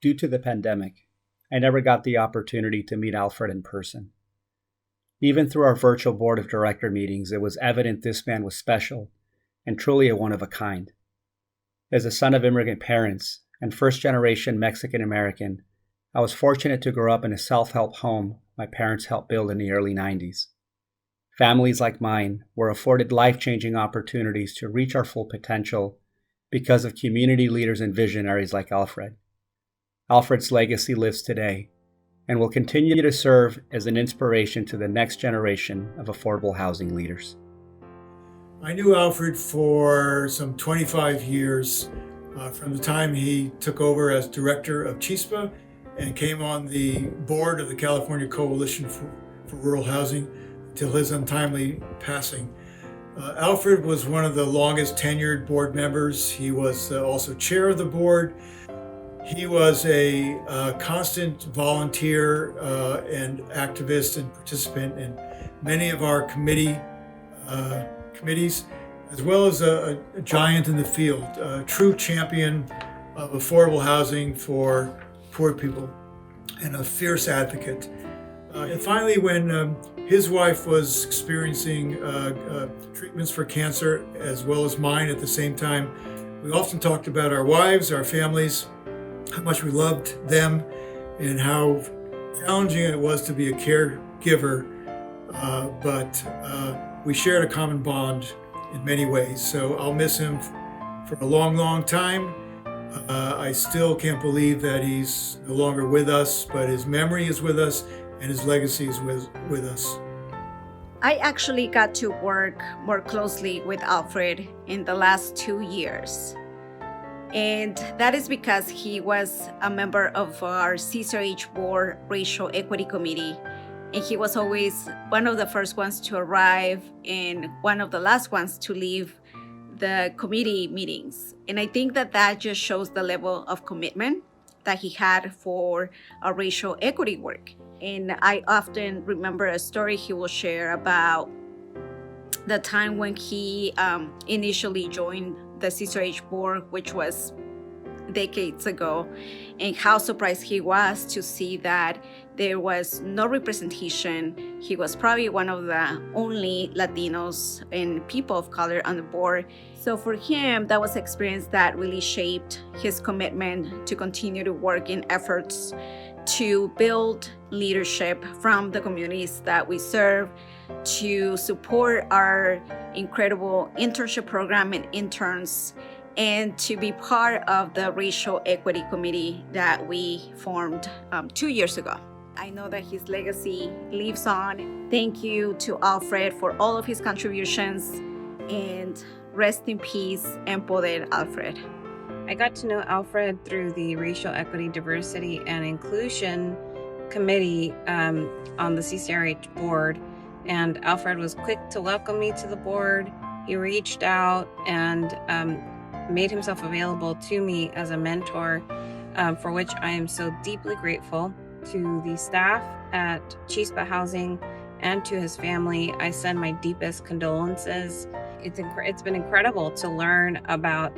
due to the pandemic, I never got the opportunity to meet Alfred in person. Even through our virtual board of director meetings, it was evident this man was special and truly a one of a kind. As a son of immigrant parents and first-generation Mexican-American, I was fortunate to grow up in a self-help home my parents helped build in the early 90s. Families like mine were afforded life-changing opportunities to reach our full potential because of community leaders and visionaries like Alfred. Alfred's legacy lives today and will continue to serve as an inspiration to the next generation of affordable housing leaders. I knew Alfred for some 25 years, from the time he took over as director of CHISPA and came on the board of the California Coalition for Rural Housing till his untimely passing. Alfred was one of the longest tenured board members. He was also chair of the board. He was a constant volunteer and activist and participant in many of our committees, as well as a giant in the field, a true champion of affordable housing for poor people and a fierce advocate. And finally, when his wife was experiencing treatments for cancer as well as mine at the same time, we often talked about our wives, our families, how much we loved them, and how challenging it was to be a caregiver, but we shared a common bond in many ways. So I'll miss him for a long, long time. I still can't believe that he's no longer with us, but his memory is with us and his legacy is with us. I actually got to work more closely with Alfred in the last 2 years. And that is because he was a member of our CCRH Board Racial Equity Committee. And he was always one of the first ones to arrive and one of the last ones to leave the committee meetings. And I think that that just shows the level of commitment that he had for our racial equity work. And I often remember a story he will share about the time when he initially joined the CCRH board, which was decades ago, and how surprised he was to see that there was no representation. He was probably one of the only Latinos and people of color on the board. So for him, that was an experience that really shaped his commitment to continue to work in efforts to build leadership from the communities that we serve, to support our incredible internship program and interns, and to be part of the Racial Equity Committee that we formed 2 years ago. I know that his legacy lives on. Thank you to Alfred for all of his contributions, and rest in peace and poder, Alfred. I got to know Alfred through the Racial Equity, Diversity, and Inclusion Committee on the CCRH board, and Alfred was quick to welcome me to the board. He reached out and made himself available to me as a mentor, for which I am so deeply grateful. To the staff at CHISPA Housing and to his family, I send my deepest condolences. It's been incredible to learn about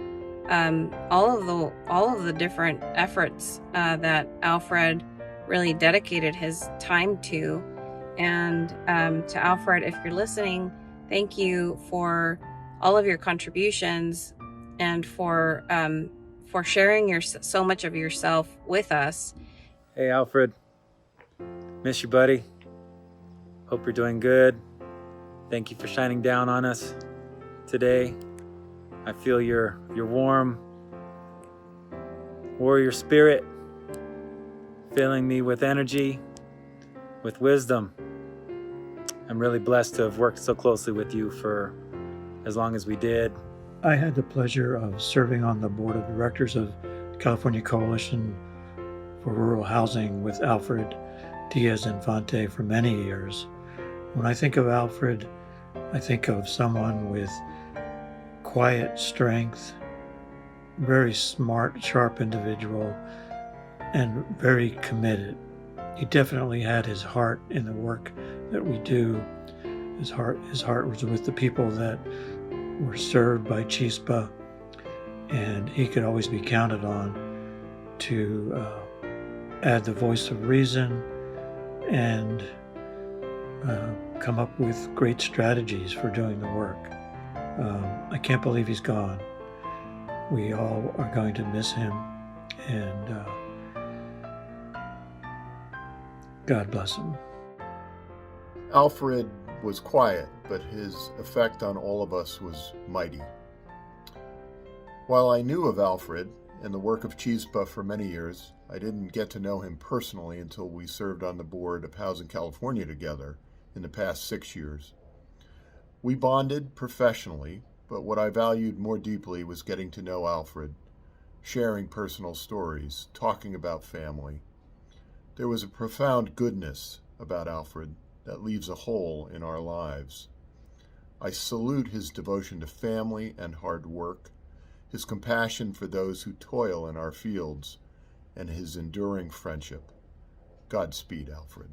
all of the different efforts that Alfred really dedicated his time to. And to Alfred, if you're listening, thank you for all of your contributions and for sharing so much of yourself with us. Hey Alfred, miss you, buddy. Hope you're doing good. Thank you for shining down on us today. I feel your warm warrior spirit filling me with energy, with wisdom. I'm really blessed to have worked so closely with you for as long as we did. I had the pleasure of serving on the board of directors of the California Coalition for Rural Housing with Alfred, Diaz, and Infante for many years. When I think of Alfred, I think of someone with quiet strength, very smart, sharp individual, and very committed. He definitely had his heart in the work that we do. His heart was with the people that were served by CHISPA, and he could always be counted on to add the voice of reason and come up with great strategies for doing the work. I can't believe he's gone. We all are going to miss him, and God bless him. Alfred was quiet, but his effect on all of us was mighty. While I knew of Alfred and the work of CHISPA for many years, I didn't get to know him personally until we served on the board of Housing California together in the past 6 years. We bonded professionally, but what I valued more deeply was getting to know Alfred, sharing personal stories, talking about family. There was a profound goodness about Alfred that leaves a hole in our lives. I salute his devotion to family and hard work, his compassion for those who toil in our fields, and his enduring friendship. Godspeed, Alfred.